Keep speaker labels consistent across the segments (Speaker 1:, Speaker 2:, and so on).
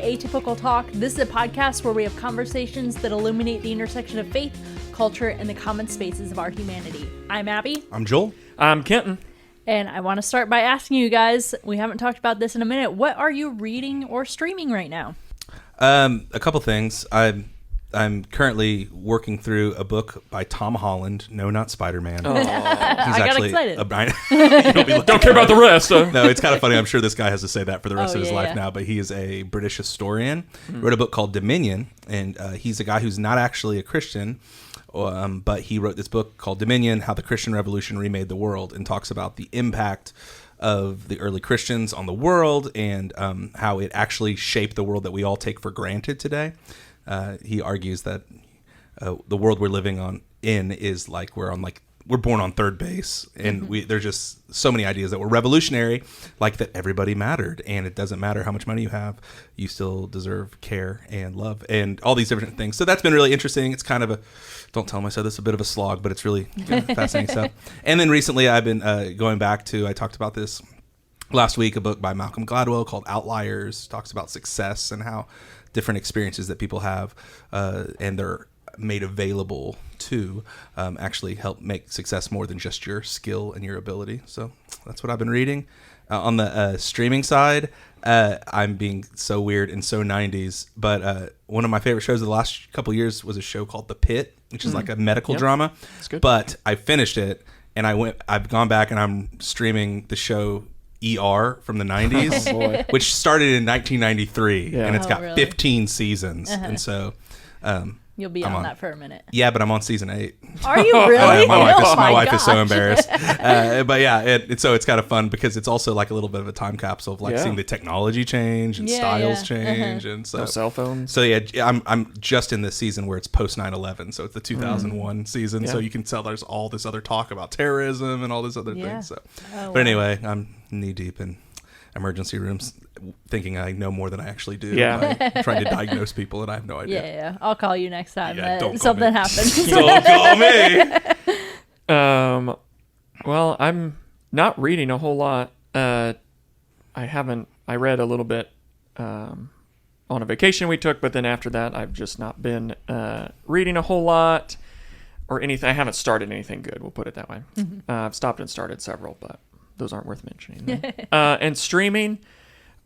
Speaker 1: Atypical Talk. This is a podcast where we have conversations that illuminate the intersection of faith, culture, and the common spaces of our humanity. I'm Abby.
Speaker 2: I'm Joel.
Speaker 3: I'm Kenton.
Speaker 1: And I want to start by asking you guys, we haven't talked about this in a minute, what are you reading or streaming right now?
Speaker 2: A couple things. I'm currently working through a book by Tom Holland. No, not Spider-Man.
Speaker 1: I got excited.
Speaker 3: Don't care about the rest.
Speaker 2: No, it's kind of funny. I'm sure this guy has to say that for the rest of his life
Speaker 1: yeah.
Speaker 2: now, but he is a British historian. Wrote a book called Dominion, and he's a guy who's not actually a Christian, but he wrote this book called Dominion, How the Christian Revolution Remade the World, and talks about the impact of the early Christians on the world and how it actually shaped the world that we all take for granted today. He argues that the world we're living in is like we're born on third base, and there's just so many ideas that were revolutionary, like that everybody mattered, and it doesn't matter how much money you have, you still deserve care and love, and all these different things. So that's been really interesting. It's kind of don't tell myself this, a bit of a slog, but it's really fascinating stuff. And then recently I've been going back to, I talked about this last week, a book by Malcolm Gladwell called Outliers. Talks about success and how different experiences that people have and they're made available to actually help make success more than just your skill and your ability. So that's what I've been reading. On the streaming side, I'm being so weird and so 90s, but one of my favorite shows of the last couple of years was a show called The Pit, which is like a medical drama.
Speaker 3: It's good.
Speaker 2: But I finished it, and I've gone back and I'm streaming the show ER from the 90s, which started in 1993, and it's got 15 seasons. And so
Speaker 1: You'll be on that for a minute.
Speaker 2: Yeah, but I'm on season 8.
Speaker 1: Are you really?
Speaker 2: My wife is so embarrassed. But yeah, so it's kind of fun because it's also like a little bit of a time capsule of seeing the technology change and styles change, and so
Speaker 3: no cell phones.
Speaker 2: So yeah, I'm just in this season where it's post 9/11, so it's the 2001 season. So you can tell there's all this other talk about terrorism and all this other things. So, but anyway, I'm knee deep in emergency rooms, thinking I know more than I actually do.
Speaker 3: Yeah.
Speaker 2: I'm trying to diagnose people, and I have no idea.
Speaker 1: Yeah. I'll call you next time
Speaker 2: something
Speaker 1: happens.
Speaker 2: Don't call me.
Speaker 3: Well, I'm not reading a whole lot. I read a little bit on a vacation we took, but then after that, I've just not been reading a whole lot or anything. I haven't started anything good. We'll put it that way. I've stopped and started several, but those aren't worth mentioning. And streaming,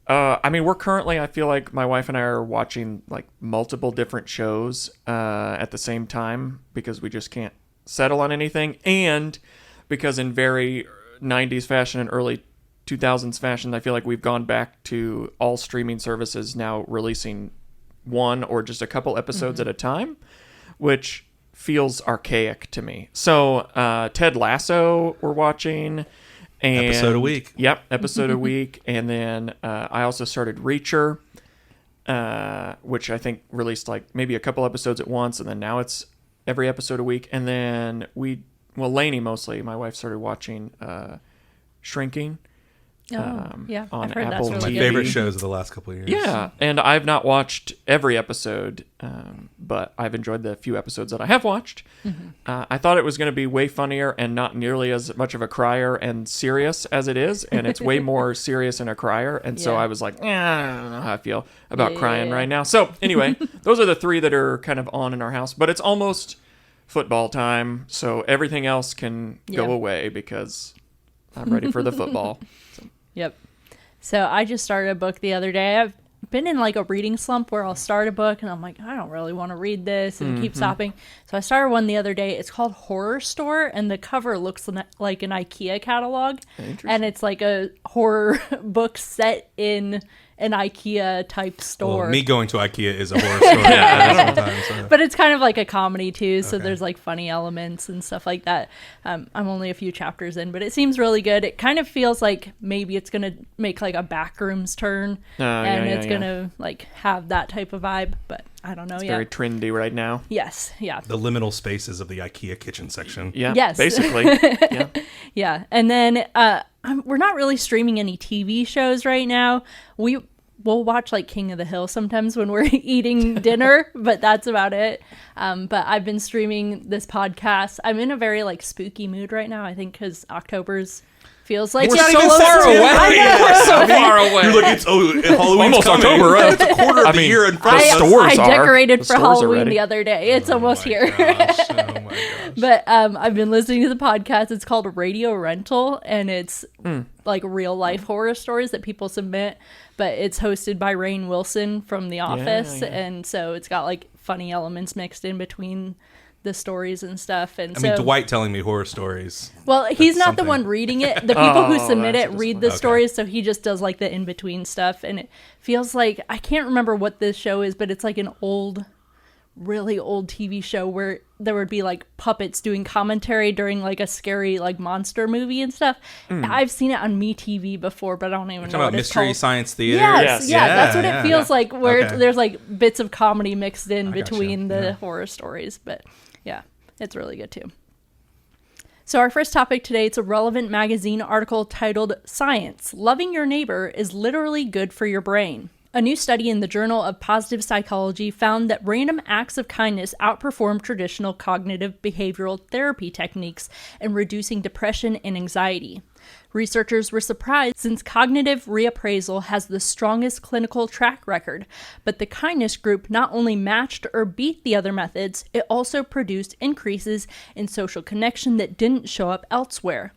Speaker 3: we're currently, I feel like my wife and I are watching like multiple different shows at the same time because we just can't settle on anything. And because in very 90s fashion and early 2000s fashion, I feel like we've gone back to all streaming services now releasing one or just a couple episodes at a time, which feels archaic to me. So Ted Lasso we're watching. And,
Speaker 2: episode a week.
Speaker 3: Yep, episode a week. And then I also started Reacher, which I think released like maybe a couple episodes at once, and then now it's every episode a week. And then Lainey mostly, my wife started watching Shrinking.
Speaker 1: On
Speaker 3: I've
Speaker 1: heard
Speaker 3: Apple
Speaker 1: that's
Speaker 2: My
Speaker 1: really
Speaker 2: favorite
Speaker 1: good.
Speaker 2: shows of the last couple of years.
Speaker 3: Yeah, and I've not watched every episode, but I've enjoyed the few episodes that I have watched. I thought it was going to be way funnier and not nearly as much of a crier and serious as it is, and it's way more serious and a crier, and so I was like, I don't know how I feel about crying right now. So anyway, those are the three that are kind of on in our house, but it's almost football time, so everything else can go away because I'm ready for the football.
Speaker 1: Yep. So I just started a book the other day. I've been in like a reading slump where I'll start a book and I'm like, I don't really want to read this, and keep stopping. So I started one the other day. It's called Horror Store, and the cover looks like an IKEA catalog. And it's like a horror book set in an IKEA type store.
Speaker 2: Well, me going to IKEA is a horror story. Sometimes, so.
Speaker 1: But it's kind of like a comedy too, so there's like funny elements and stuff like that. I'm only a few chapters in, but it seems really good. It kind of feels like maybe it's gonna make like a Backrooms turn, and it's gonna like have that type of vibe. But I don't know yet.
Speaker 3: Very trendy right now.
Speaker 1: Yes, yeah.
Speaker 2: The liminal spaces of the IKEA kitchen section.
Speaker 3: Yeah,
Speaker 1: yes.
Speaker 3: basically. Yeah.
Speaker 1: Yeah, and then we're not really streaming any TV shows right now. we'll watch like King of the Hill sometimes when we're eating dinner, but that's about it. But I've been streaming this podcast. I'm in a very like spooky mood right now, I think, because October's feels like
Speaker 3: We're
Speaker 1: it's
Speaker 3: so
Speaker 1: close
Speaker 3: far
Speaker 1: to-
Speaker 3: away.
Speaker 1: I know.
Speaker 3: We're so far away.
Speaker 2: You're like, it's Halloween's
Speaker 3: Almost
Speaker 2: coming.
Speaker 3: October, right?
Speaker 2: It's a quarter of the year in front of us.
Speaker 3: stores
Speaker 1: I
Speaker 3: are.
Speaker 1: decorated
Speaker 3: The
Speaker 1: for
Speaker 3: stores are
Speaker 1: Halloween
Speaker 3: ready.
Speaker 1: the other day. It's almost here.
Speaker 2: Oh my gosh.
Speaker 1: But I've been listening to the podcast. It's called Radio Rental, and it's like real life horror stories that people submit. But it's hosted by Rainn Wilson from The Office,
Speaker 3: yeah.
Speaker 1: and so it's got like funny elements mixed in between the stories and stuff. And
Speaker 2: I
Speaker 1: so,
Speaker 2: mean, Dwight telling me horror stories.
Speaker 1: well, he's not the
Speaker 2: something.
Speaker 1: one reading it. The people who
Speaker 3: Oh,
Speaker 1: submit
Speaker 3: that's
Speaker 1: it read
Speaker 3: disappointing.
Speaker 1: the
Speaker 2: Okay.
Speaker 1: stories, so he just does like the in between stuff. And it feels like, I can't remember what this show is, but it's like an old, really old TV show where there would be like puppets doing commentary during like a scary like monster movie and stuff. I've seen it on MeTV before, but I don't even know
Speaker 2: Talking
Speaker 1: what
Speaker 2: about
Speaker 1: it's
Speaker 2: Mystery
Speaker 1: called.
Speaker 2: Science Theater.
Speaker 1: Yes, yeah, that's what it feels
Speaker 2: yeah.
Speaker 1: like, where
Speaker 2: Okay.
Speaker 1: there's like bits of comedy mixed in
Speaker 2: gotcha,
Speaker 1: between the
Speaker 2: yeah.
Speaker 1: horror stories. But yeah, it's really good too. So our first topic today, it's a relevant magazine article titled Science, Loving Your Neighbor is Literally Good for Your Brain. A new study in the Journal of Positive Psychology found that random acts of kindness outperform traditional cognitive behavioral therapy techniques in reducing depression and anxiety. Researchers were surprised since cognitive reappraisal has the strongest clinical track record, but the kindness group not only matched or beat the other methods, it also produced increases in social connection that didn't show up elsewhere.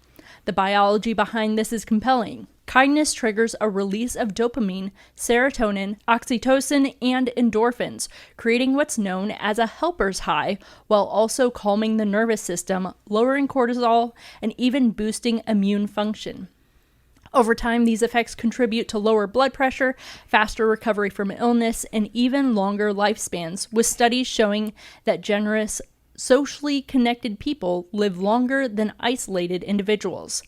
Speaker 1: The biology behind this is compelling. Kindness triggers a release of dopamine, serotonin, oxytocin, and endorphins, creating what's known as a helper's high, while also calming the nervous system, lowering cortisol, and even boosting immune function. Over time, these effects contribute to lower blood pressure, faster recovery from illness, and even longer lifespans, with studies showing that generous, socially connected people live longer than isolated individuals.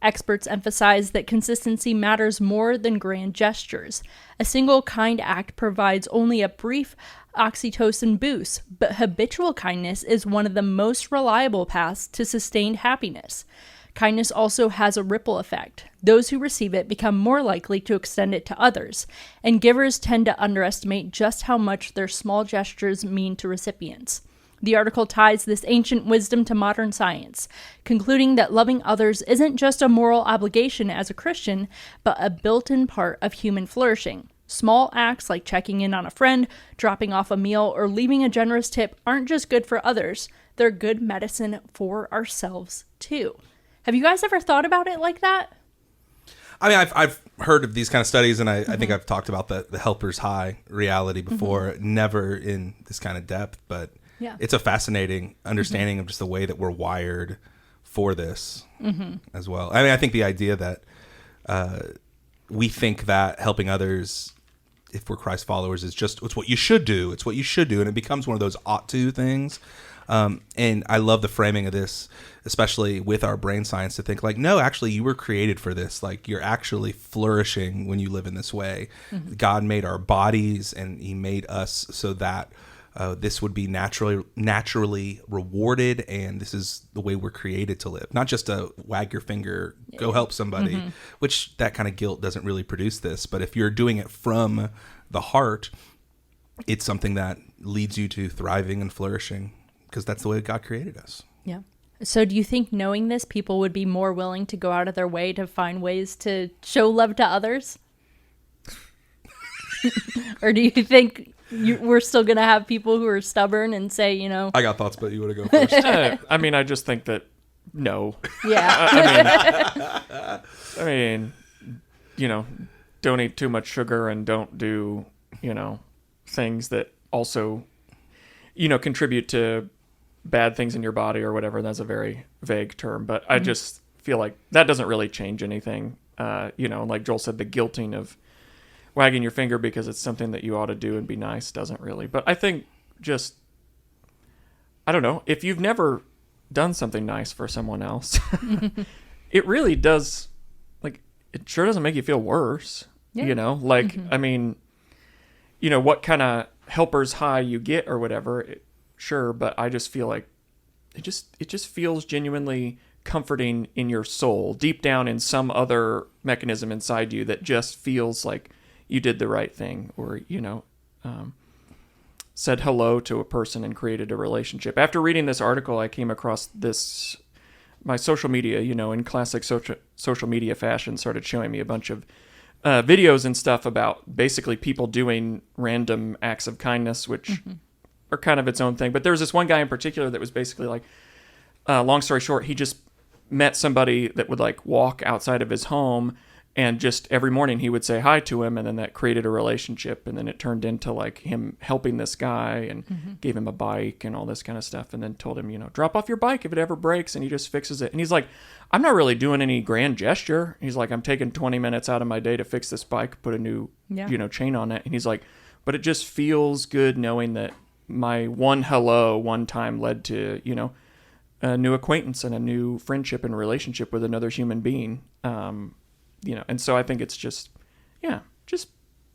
Speaker 1: Experts emphasize that consistency matters more than grand gestures. A single kind act provides only a brief oxytocin boost, but habitual kindness is one of the most reliable paths to sustained happiness. Kindness also has a ripple effect. Those who receive it become more likely to extend it to others, and givers tend to underestimate just how much their small gestures mean to recipients. The article ties this ancient wisdom to modern science, concluding that loving others isn't just a moral obligation as a Christian, but a built-in part of human flourishing. Small acts like checking in on a friend, dropping off a meal, or leaving a generous tip aren't just good for others, they're good medicine for ourselves too. Have you guys ever thought about it like that?
Speaker 2: I mean, I've heard of these kind of studies, and I think I've talked about the helper's high reality before, never in this kind of depth, but
Speaker 1: Yeah.
Speaker 2: it's a fascinating understanding of just the way that we're wired for this as well. I mean, I think the idea that we think that helping others, if we're Christ followers, is just, it's what you should do. It's what you should do. And it becomes one of those ought to things. And I love the framing of this, especially with our brain science, to think like, no, actually you were created for this. Like, you're actually flourishing when you live in this way. God made our bodies, and he made us so that this would be naturally rewarded, and this is the way we're created to live. Not just a wag your finger, go help somebody, which that kind of guilt doesn't really produce this. But if you're doing it from the heart, it's something that leads you to thriving and flourishing, because that's the way God created us.
Speaker 1: Yeah. So do you think knowing this, people would be more willing to go out of their way to find ways to show love to others? Or do you think we're still going to have people who are stubborn and say, you know...
Speaker 2: I got thoughts, but you want to go first?
Speaker 3: I mean, I just think that no.
Speaker 1: Yeah.
Speaker 3: I mean, you know, don't eat too much sugar and don't do, you know, things that also, you know, contribute to bad things in your body or whatever. That's a very vague term, but I just feel like that doesn't really change anything. You know, like Joel said, the guilting of wagging your finger because it's something that you ought to do and be nice doesn't really. But I think just, I don't know, if you've never done something nice for someone else, it really does, like, it sure doesn't make you feel worse.
Speaker 1: Yeah.
Speaker 3: You know, like, I mean, you know, what kind of helper's high you get or whatever, sure, but I just feel like it just feels genuinely comforting in your soul, deep down in some other mechanism inside you that just feels like you did the right thing, or, said hello to a person and created a relationship. After reading this article, I came across my social media, in classic social media fashion, started showing me a bunch of videos and stuff about basically people doing random acts of kindness, which are kind of its own thing. But there was this one guy in particular that was basically like, long story short, he just met somebody that would like walk outside of his home, and just every morning he would say hi to him, and then that created a relationship, and then it turned into like him helping this guy, and gave him a bike and all this kind of stuff, and then told him, drop off your bike if it ever breaks, and he just fixes it. And he's like, I'm not really doing any grand gesture. He's like, I'm taking 20 minutes out of my day to fix this bike, put a new chain on it. And he's like, but it just feels good knowing that my one hello one time led to a new acquaintance and a new friendship and relationship with another human being. And so I think it's just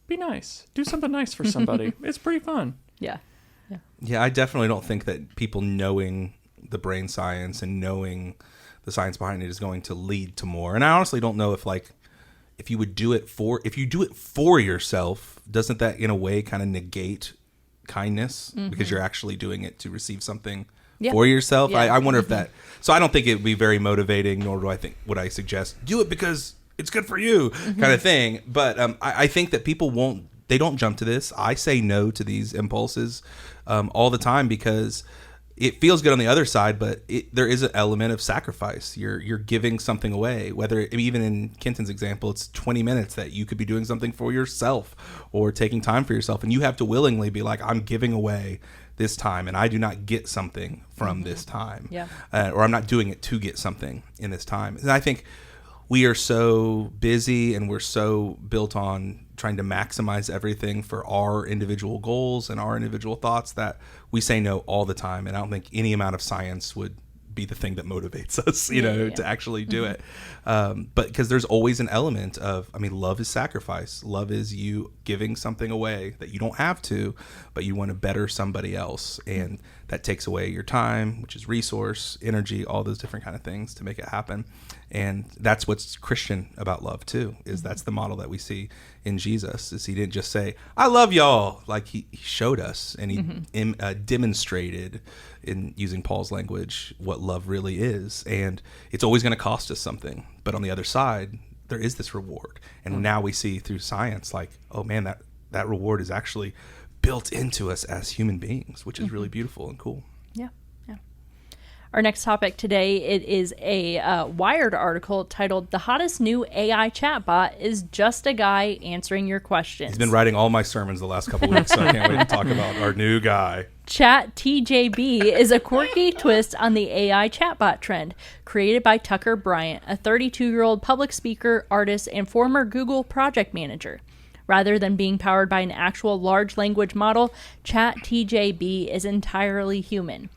Speaker 3: be nice. Do something nice for somebody. It's pretty fun.
Speaker 1: Yeah.
Speaker 2: Yeah, I definitely don't think that people knowing the brain science and knowing the science behind it is going to lead to more. And I honestly don't know if you do it for yourself, doesn't that in a way kind of negate kindness because you're actually doing it to receive something for yourself? Yeah. I wonder if that, so I don't think it would be very motivating, nor would I suggest do it because it's good for you kind of thing. But I think that people they don't jump to this. I say no to these impulses all the time because it feels good on the other side, but there is an element of sacrifice. You're giving something away, whether even in Kenton's example, it's 20 minutes that you could be doing something for yourself or taking time for yourself. And you have to willingly be like, I'm giving away this time and I do not get something from this time. Yeah. Or I'm not doing it to get something in this time. And I think we are so busy and we're so built on trying to maximize everything for our individual goals and our individual thoughts that we say no all the time. And I don't think any amount of science would be the thing that motivates us, to actually do it. But because there's always an element of, love is sacrifice. Love is you giving something away that you don't have to, but you want to better somebody else. And that takes away your time, which is resource, energy, all those different kind of things to make it happen. And that's what's Christian about love too, is that's the model that we see in Jesus, is he didn't just say, I love y'all. Like he showed us and he demonstrated, in using Paul's language, what love really is. And it's always going to cost us something. But on the other side, there is this reward. And now we see through science, like, oh man, that reward is actually built into us as human beings, which is really beautiful and cool.
Speaker 1: Yeah. Our next topic today, it is a Wired article titled "The Hottest New AI Chatbot is Just a Guy Answering Your Questions."
Speaker 2: He's been writing all my sermons the last couple of weeks, so I can't wait to talk about our new guy. ChatTJB is a quirky twist on the AI chatbot trend, created by Tucker Bryant, a 32-year-old public speaker, artist, and former Google project manager. Rather than being powered by an actual large language model, ChatTJB is entirely human.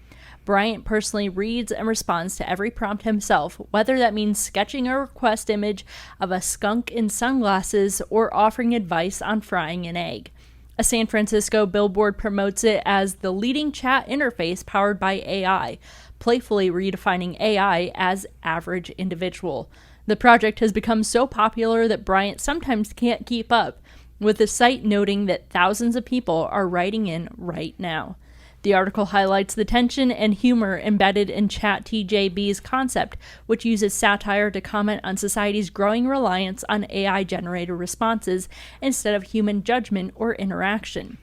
Speaker 2: Bryant personally reads and responds to every prompt himself, whether that means sketching a request image of a skunk in sunglasses or offering advice on frying an egg. A San Francisco billboard promotes it as the leading chat interface powered by AI, playfully redefining AI as average individual. The project has become so popular that Bryant sometimes can't keep up, with the site noting that thousands of people are writing in right now. The article highlights the tension and humor embedded in ChatTJB's concept, which uses satire to comment on society's growing reliance on AI-generated responses instead of human judgment or interaction.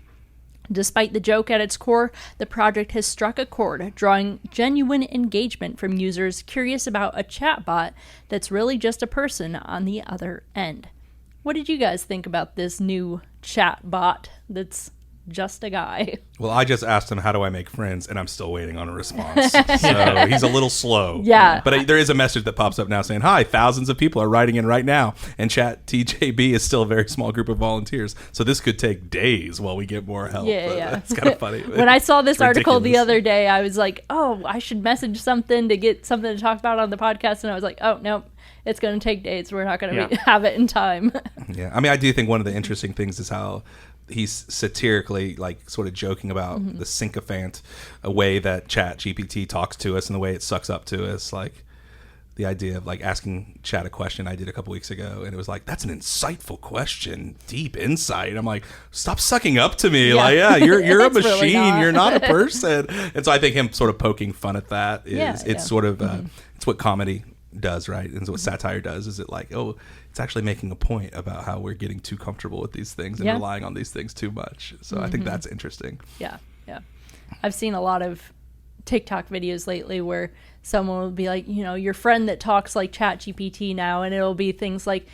Speaker 2: Despite the joke at its core, the project has struck a chord, drawing genuine engagement from users curious about a chatbot that's really just a person on the other end. What did you guys think about this new chatbot that's just a guy? Well, I just asked him, how do I make friends? And I'm still waiting on a response. So he's a little slow.
Speaker 1: Yeah.
Speaker 2: But there is a message that pops up now saying, hi, thousands of people are writing in right now. And ChatTJB is still a very small group of volunteers. So this could take days while we get more help.
Speaker 1: Yeah.
Speaker 2: It's kind of funny.
Speaker 1: When I saw this article the other day, I was like, oh, I should message something to get something to talk about on the podcast. And I was like, oh, no. It's going to take days. We're not going to have it in time.
Speaker 2: Yeah. I do think one of the interesting things is how he's satirically, like, sort of joking about the sycophant way that ChatGPT talks to us and the way it sucks up to us. Like, the idea of like asking Chat a question I did a couple weeks ago, and it was like, that's an insightful question, deep insight. I'm like, stop sucking up to me.
Speaker 1: Yeah.
Speaker 2: Like, yeah, you're a
Speaker 1: It's really
Speaker 2: machine.
Speaker 1: not.
Speaker 2: You're not a person. And so I think him sort of poking fun at that is
Speaker 1: Yeah,
Speaker 2: it's sort of it's what comedy does, right? And so what satire does is it like, oh, it's actually making a point about how we're getting too comfortable with these things and relying on these things too much. So I think that's interesting.
Speaker 1: Yeah. I've seen a lot of TikTok videos lately where someone will be like, your friend that talks like ChatGPT now, and it'll be things like,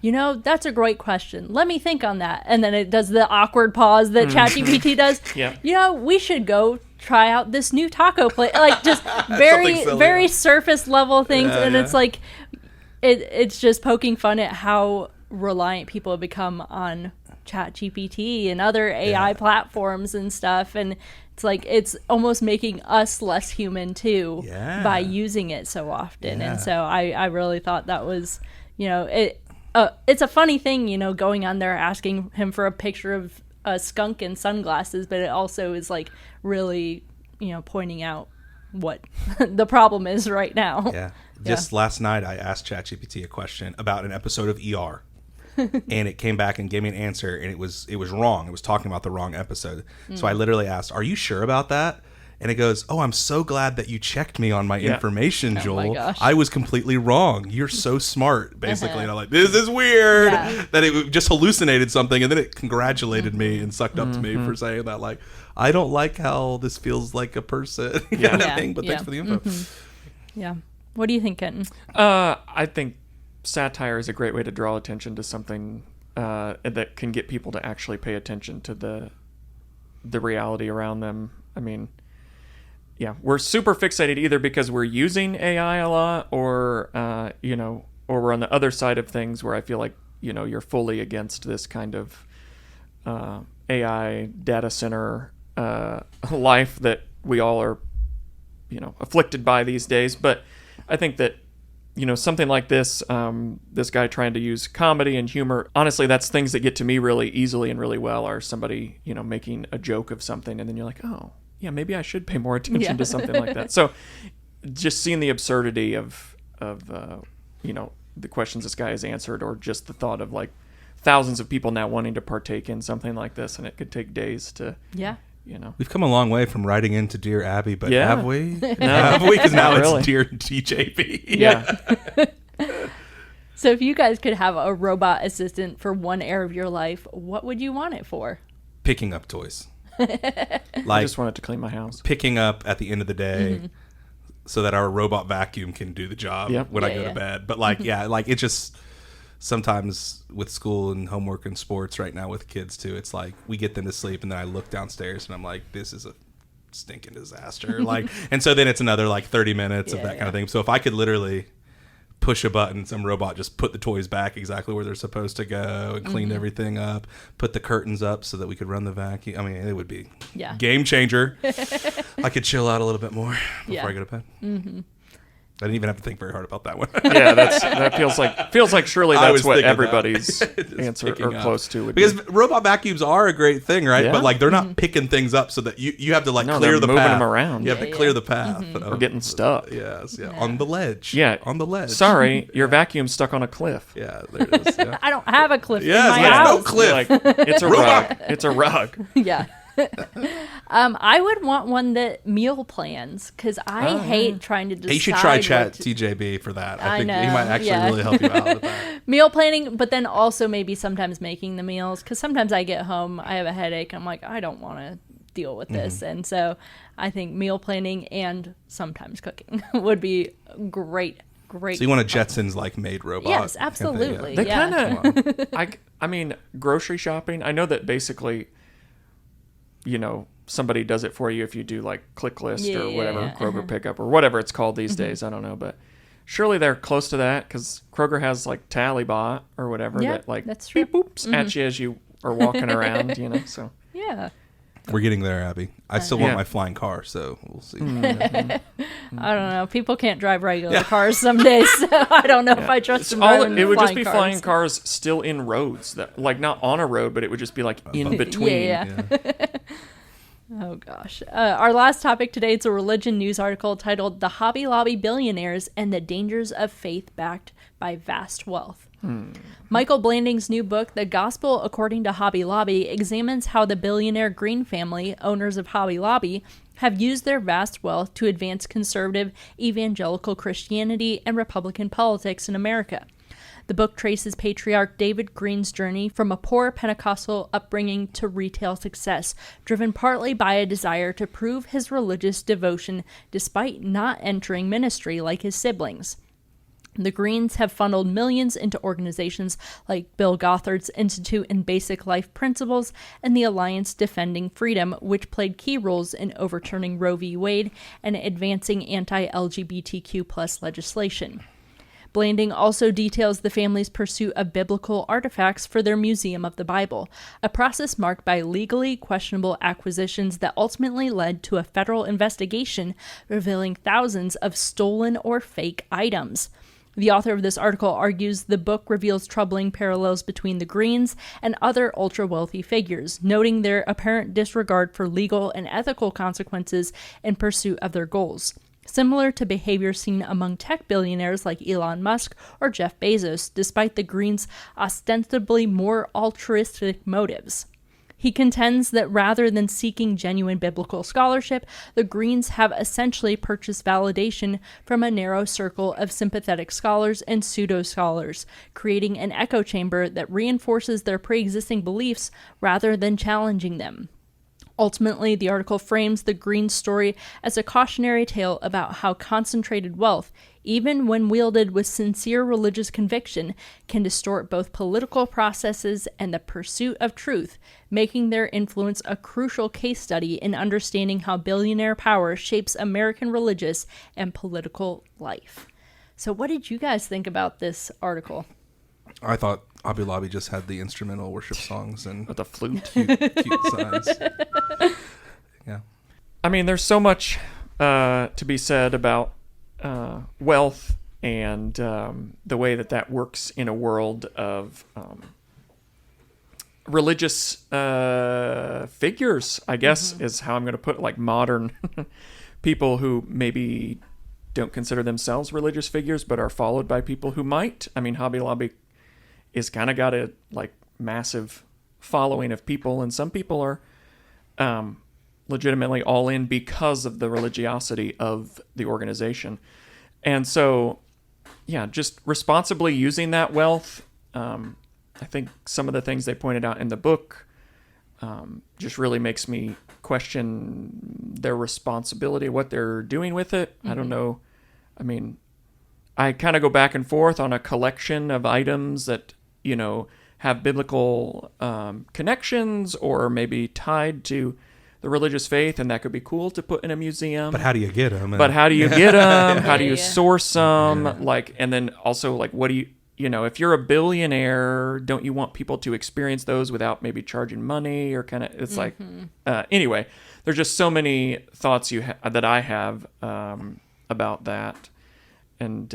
Speaker 1: that's a great question. Let me think on that. And then it does the awkward pause that ChatGPT does.
Speaker 3: Yeah.
Speaker 1: We should go try out this new taco place. Like just very,
Speaker 2: silly,
Speaker 1: very surface level things. And it's like, it's just poking fun at how reliant people have become on ChatGPT and other AI platforms and stuff. And it's like it's almost making us less human too by using it so often. And so I really thought that was, it's a funny thing, going on there asking him for a picture of a skunk in sunglasses, but it also is like really, pointing out what the problem is right now.
Speaker 2: Yeah. Just last night, I asked ChatGPT a question about an episode of ER. And it came back and gave me an answer, and it was wrong. It was talking about the wrong episode. So I literally asked, "Are you sure about that?" And it goes, "Oh, I'm so glad that you checked me on my information, Joel.
Speaker 1: my gosh.
Speaker 2: I was completely wrong. You're so smart," basically. And I'm like, "This is weird." That it just hallucinated something, and then it congratulated me and sucked up to me for saying that. Like, I don't like how this feels like a person kind of thing, but thanks for the info.
Speaker 1: Yeah. What do you think, Kenton?
Speaker 3: I think satire is a great way to draw attention to something that can get people to actually pay attention to the reality around them. I mean, we're super fixated either because we're using AI a lot, or or we're on the other side of things where I feel like you're fully against this kind of AI data center life that we all are afflicted by these days. But I think that something like this, this guy trying to use comedy and humor, honestly, that's things that get to me really easily and really well, are somebody, making a joke of something, and then you're like, oh, yeah, maybe I should pay more attention to something like that. So just seeing the absurdity of the questions this guy has answered, or just the thought of like thousands of people now wanting to partake in something like this, and it could take days to...
Speaker 2: We've come a long way from writing into Dear Abby, but have we?
Speaker 3: No.
Speaker 2: Have we? Because now
Speaker 3: Not really.
Speaker 2: it's Dear DJB.
Speaker 3: Yeah.
Speaker 1: So if you guys could have a robot assistant for one area of your life, what would you want it for?
Speaker 2: Picking up toys.
Speaker 3: I
Speaker 2: Like
Speaker 3: just wanted to clean my house.
Speaker 2: picking up at the end of the day so that our robot vacuum can do the job when I go to bed. But like, like it just... Sometimes with school and homework and sports right now with kids too, it's like we get them to sleep and then I look downstairs and I'm like, this is a stinking disaster. Like, and so then it's another like 30 minutes of that kind of thing. So if I could literally push a button, some robot just put the toys back exactly where they're supposed to go and clean everything up, put the curtains up so that we could run the vacuum. I mean, it would be game changer. I could chill out a little bit more before I go to bed. I didn't even have to think very hard about that one.
Speaker 3: That feels like surely that's what everybody's answer or close to would
Speaker 2: because
Speaker 3: be.
Speaker 2: robot vacuums are a great thing, right?
Speaker 3: Yeah.
Speaker 2: But like they're not picking things up so that you have to like
Speaker 3: No,
Speaker 2: clear
Speaker 3: they're
Speaker 2: the
Speaker 3: moving
Speaker 2: path.
Speaker 3: them around.
Speaker 2: You have to clear the path.
Speaker 3: Or getting stuck.
Speaker 2: Yes, on the ledge.
Speaker 3: Yeah,
Speaker 2: on the ledge.
Speaker 3: Sorry, your vacuum's stuck on a cliff.
Speaker 2: Yeah, there it is. Yeah.
Speaker 1: I don't have a cliff in
Speaker 2: Yes,
Speaker 1: my
Speaker 2: there's
Speaker 1: house.
Speaker 2: no cliff.
Speaker 3: Like, it's a rug. It's a rug.
Speaker 1: Yeah. I would want one that meal plans, because I hate trying to decide.
Speaker 2: Hey, you should try Chat
Speaker 1: what to-
Speaker 2: TJB for that.
Speaker 1: I
Speaker 2: I think
Speaker 1: know,
Speaker 2: he might actually really help you out with that.
Speaker 1: meal planning, but then also maybe sometimes making the meals, because sometimes I get home, I have a headache, I'm like, I don't want to deal with this. And so I think meal planning and sometimes cooking would be great.
Speaker 2: So you want a Jetsons like made robot?
Speaker 1: Yes,
Speaker 2: kind of thing,
Speaker 1: absolutely.
Speaker 3: They
Speaker 1: Yeah.
Speaker 3: kind of, I mean, grocery shopping. I know that basically, somebody does it for you if you do like Click List or whatever, Kroger pickup or whatever it's called these days. I don't know, but surely they're close to that, because Kroger has like TallyBot or whatever that like
Speaker 1: that's true.
Speaker 3: beep boops at you as you are walking around, so.
Speaker 1: Yeah.
Speaker 2: We're getting there, Abby. I still want my flying car, so we'll see.
Speaker 1: I don't know. People can't drive regular cars some days, so I don't know if I trust them.
Speaker 3: It would just be flying cars still in roads, that like not on a road, but it would just be like in between.
Speaker 1: Yeah. Oh, gosh. Our last topic today is a religion news article titled The Hobby Lobby Billionaires and the Dangers of Faith Backed by Vast Wealth. Michael Blanding's new book, The Gospel According to Hobby Lobby, examines how the billionaire Green family, owners of Hobby Lobby, have used their vast wealth to advance conservative evangelical Christianity and Republican politics in America. The book traces patriarch David Green's journey from a poor Pentecostal upbringing to retail success, driven partly by a desire to prove his religious devotion despite not entering ministry like his siblings. The Greens have funneled millions into organizations like Bill Gothard's Institute in Basic Life Principles and the Alliance Defending Freedom, which played key roles in overturning Roe v. Wade and advancing anti-LGBTQ+ legislation. Blanding also details the family's pursuit of biblical artifacts for their Museum of the Bible, a process marked by legally questionable acquisitions that ultimately led to a federal investigation revealing thousands of stolen or fake items. The author of this article argues the book reveals troubling parallels between the Greens and other ultra-wealthy figures, noting their apparent disregard for legal and ethical consequences in pursuit of their goals. Similar to behavior seen among tech billionaires like Elon Musk or Jeff Bezos, despite the Greens' ostensibly more altruistic motives. He contends that rather than seeking genuine biblical scholarship, the Greens have essentially purchased validation from a narrow circle of sympathetic scholars and pseudo-scholars, creating an echo chamber that reinforces their pre-existing beliefs rather than challenging them. Ultimately, the article frames the Greens' story as a cautionary tale about how concentrated wealth, even when wielded with sincere religious conviction, can distort both political processes and the pursuit of truth, making their influence a crucial case study in understanding how billionaire power shapes American religious and political life. So what did you guys think about this article?
Speaker 2: I thought Hobby Lobby just had the instrumental worship songs and
Speaker 3: With a flute.
Speaker 2: cute signs. Yeah.
Speaker 3: I mean, there's so much to be said about wealth and the way that works in a world of religious figures, I guess, is how I'm going to put it, like modern people who maybe don't consider themselves religious figures but are followed by people who might. I mean, Hobby Lobby is kind of got a like massive following of people, and some people are legitimately all in because of the religiosity of the organization. And so, yeah, just responsibly using that wealth. I think some of the things they pointed out in the book just really makes me question their responsibility, what they're doing with it. I don't know. I mean, I kind of go back and forth on a collection of items that, you know, have biblical connections or maybe tied to the religious faith, and that could be cool to put in a museum.
Speaker 2: But how do you get them?
Speaker 3: But how do you get them? How do you source them? Yeah. Like, and then also, like, what do you know, if you're a billionaire, don't you want people to experience those without maybe charging money or kind of, it's like, anyway, there's just so many thoughts that I have about that. And,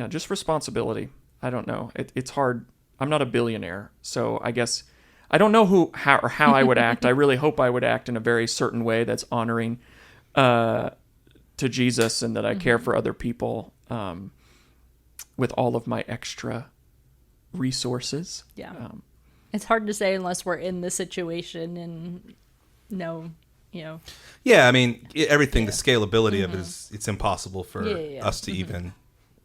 Speaker 3: just responsibility. I don't know. It's hard. I'm not a billionaire, so I guess I don't know how I would act. I really hope I would act in a very certain way that's honoring to Jesus, and that I care for other people with all of my extra resources.
Speaker 1: Yeah. It's hard to say unless we're in the situation and know, you know.
Speaker 2: Yeah, I mean, everything, the scalability of it it's impossible for us to even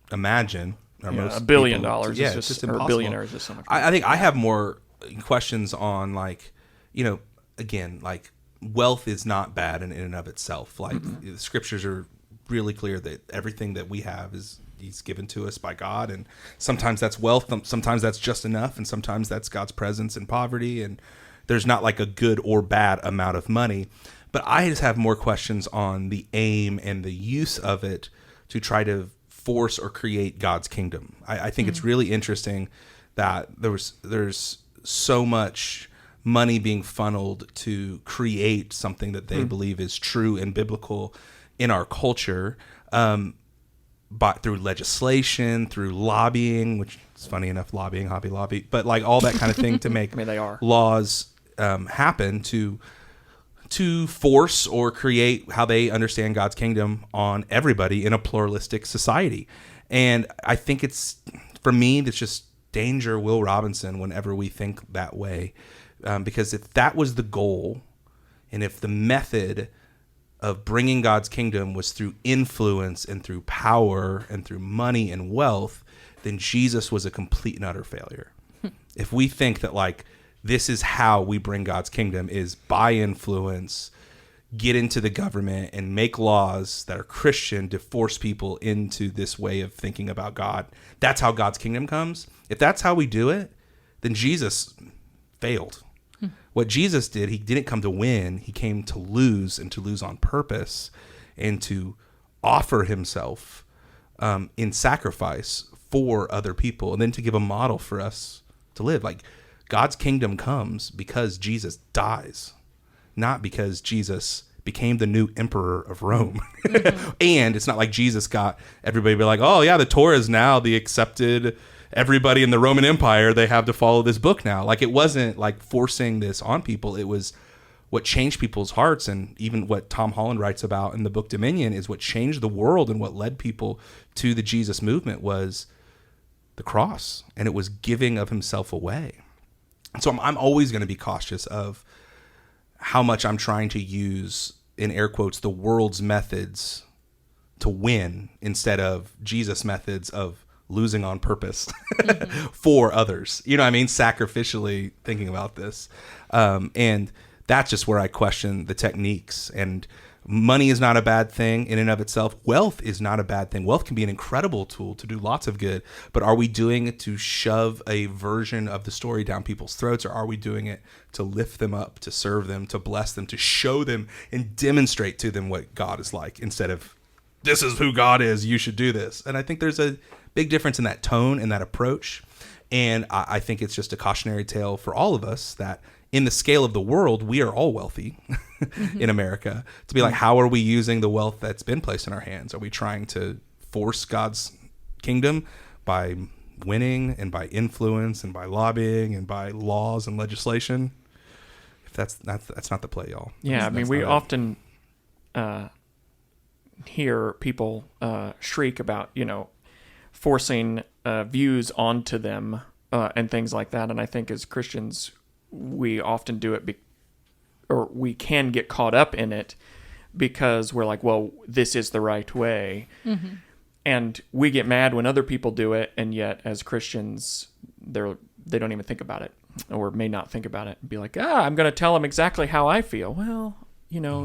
Speaker 2: imagine.
Speaker 3: $1 billion is
Speaker 2: just impossible.
Speaker 3: Or billionaires is so much.
Speaker 2: I think I have more questions on, like, you know, again, like, wealth is not bad in and of itself. Like, the scriptures are really clear that everything that we have he's given to us by God, and sometimes that's wealth, sometimes that's just enough, and sometimes that's God's presence in poverty, and there's not like a good or bad amount of money. But I just have more questions on the aim and the use of it to try to force or create God's kingdom. I think it's really interesting that there's so much money being funneled to create something that they believe is true and biblical in our culture, but through legislation, through lobbying, which is funny enough, lobbying, Hobby Lobby, but like all that kind of thing to make
Speaker 3: I mean, they are.
Speaker 2: laws happen to to force or create how they understand God's kingdom on everybody in a pluralistic society. And I think for me, it's just danger Will Robinson whenever we think that way. Because if that was the goal, and if the method of bringing God's kingdom was through influence and through power and through money and wealth, then Jesus was a complete and utter failure. If we think that like this is how we bring God's kingdom is by influence, get into the government and make laws that are Christian to force people into this way of thinking about God, that's how God's kingdom comes. If that's how we do it, then Jesus failed. What Jesus did, he didn't come to win. He came to lose, and to lose on purpose, and to offer himself in sacrifice for other people, and then to give a model for us to live. Like, God's kingdom comes because Jesus dies, not because Jesus became the new emperor of Rome. And it's not like Jesus got everybody to be like, oh yeah, the Torah is now the accepted, everybody in the Roman Empire, they have to follow this book now. Like, it wasn't like forcing this on people. It was what changed people's hearts. And even what Tom Holland writes about in the book Dominion is what changed the world, and what led people to the Jesus movement was the cross, and it was giving of himself away. And so I'm always going to be cautious of how much I'm trying to use, in air quotes, the world's methods to win instead of Jesus' methods of losing on purpose for others. You know what I mean? Sacrificially thinking about this. And that's just where I question the techniques. And money is not a bad thing in and of itself. Wealth is not a bad thing. Wealth can be an incredible tool to do lots of good. But are we doing it to shove a version of the story down people's throats, or are we doing it to lift them up, to serve them, to bless them, to show them and demonstrate to them what God is like, instead of, this is who God is, you should do this? And I think there's a big difference in that tone and that approach. And I think it's just a cautionary tale for all of us that in the scale of the world, we are all wealthy in America, to be like, how are we using the wealth that's been placed in our hands? Are we trying to force God's kingdom by winning and by influence and by lobbying and by laws and legislation? If that's not the play, y'all.
Speaker 3: Yeah, I mean, we often hear people shriek about, forcing views onto them and things like that. And I think as Christians, we often do it, or we can get caught up in it because we're like, well, this is the right way. Mm-hmm. And we get mad when other people do it. And yet as Christians, they don't even think about it, or may not think about it, and be like, I'm going to tell them exactly how I feel. Well,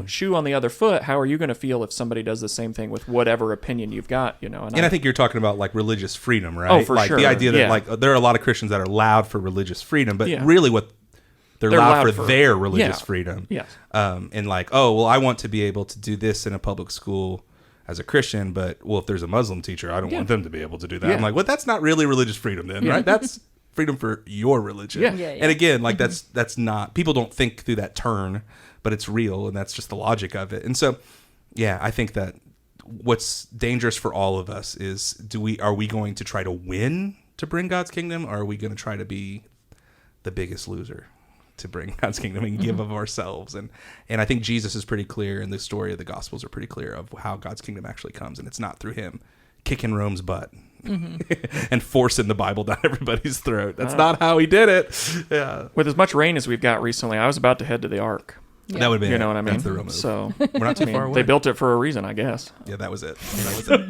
Speaker 3: shoe on the other foot, how are you going to feel if somebody does the same thing with whatever opinion you've got, And
Speaker 2: I think you're talking about like religious freedom, right?
Speaker 3: Oh, for
Speaker 2: like
Speaker 3: sure.
Speaker 2: The idea that
Speaker 3: yeah.
Speaker 2: like there are a lot of Christians that are loud for religious freedom, but really what they're loud for their religious freedom.
Speaker 3: Yes.
Speaker 2: And like, oh, well, I want to be able to do this in a public school as a Christian, but well, if there's a Muslim teacher, I don't want them to be able to do that. I'm like, well, that's not really religious freedom then, right? That's freedom for your religion.
Speaker 3: Yeah.
Speaker 2: And again, like that's not, people don't think through that turn, but it's real, and that's just the logic of it. And so, yeah, I think that what's dangerous for all of us is, are we going to try to win to bring God's kingdom, or are we going to try to be the biggest loser to bring God's kingdom and give of ourselves? And I think Jesus is pretty clear, and the story of the Gospels are pretty clear of how God's kingdom actually comes, and it's not through him kicking Rome's butt and forcing the Bible down everybody's throat. That's not how he did it. Yeah.
Speaker 3: With as much rain as we've got recently, I was about to head to the Ark.
Speaker 2: Yeah. That would be,
Speaker 3: you know what I mean?
Speaker 2: That's the real move.
Speaker 3: So
Speaker 2: we're not too far away.
Speaker 3: They built it for a reason, I guess.
Speaker 2: Yeah, that was it.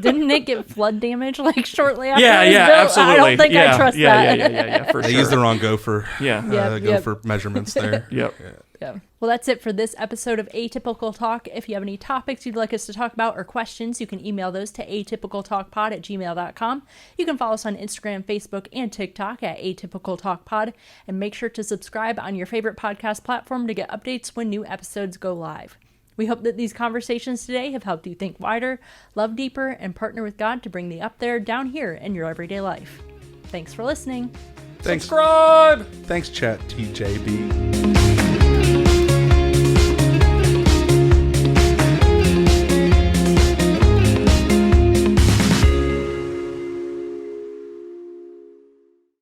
Speaker 1: Didn't it get flood damage like shortly after?
Speaker 3: Yeah,
Speaker 1: it was built?
Speaker 3: absolutely.
Speaker 1: I don't think I trust that.
Speaker 3: Yeah, for
Speaker 2: They
Speaker 3: sure.
Speaker 2: used the wrong gopher.
Speaker 3: Yeah.
Speaker 2: Gopher measurements there.
Speaker 3: Yep.
Speaker 1: Yeah. Well, that's it for this episode of Atypical Talk. If you have any topics you'd like us to talk about or questions, you can email those to atypicaltalkpod@gmail.com. You can follow us on Instagram, Facebook, and TikTok at atypicaltalkpod. And make sure to subscribe on your favorite podcast platform to get updates when new episodes go live. We hope that these conversations today have helped you think wider, love deeper, and partner with God to bring the up there down here in your everyday life. Thanks for listening.
Speaker 2: Thanks.
Speaker 3: Subscribe!
Speaker 2: Thanks, Chat TJB.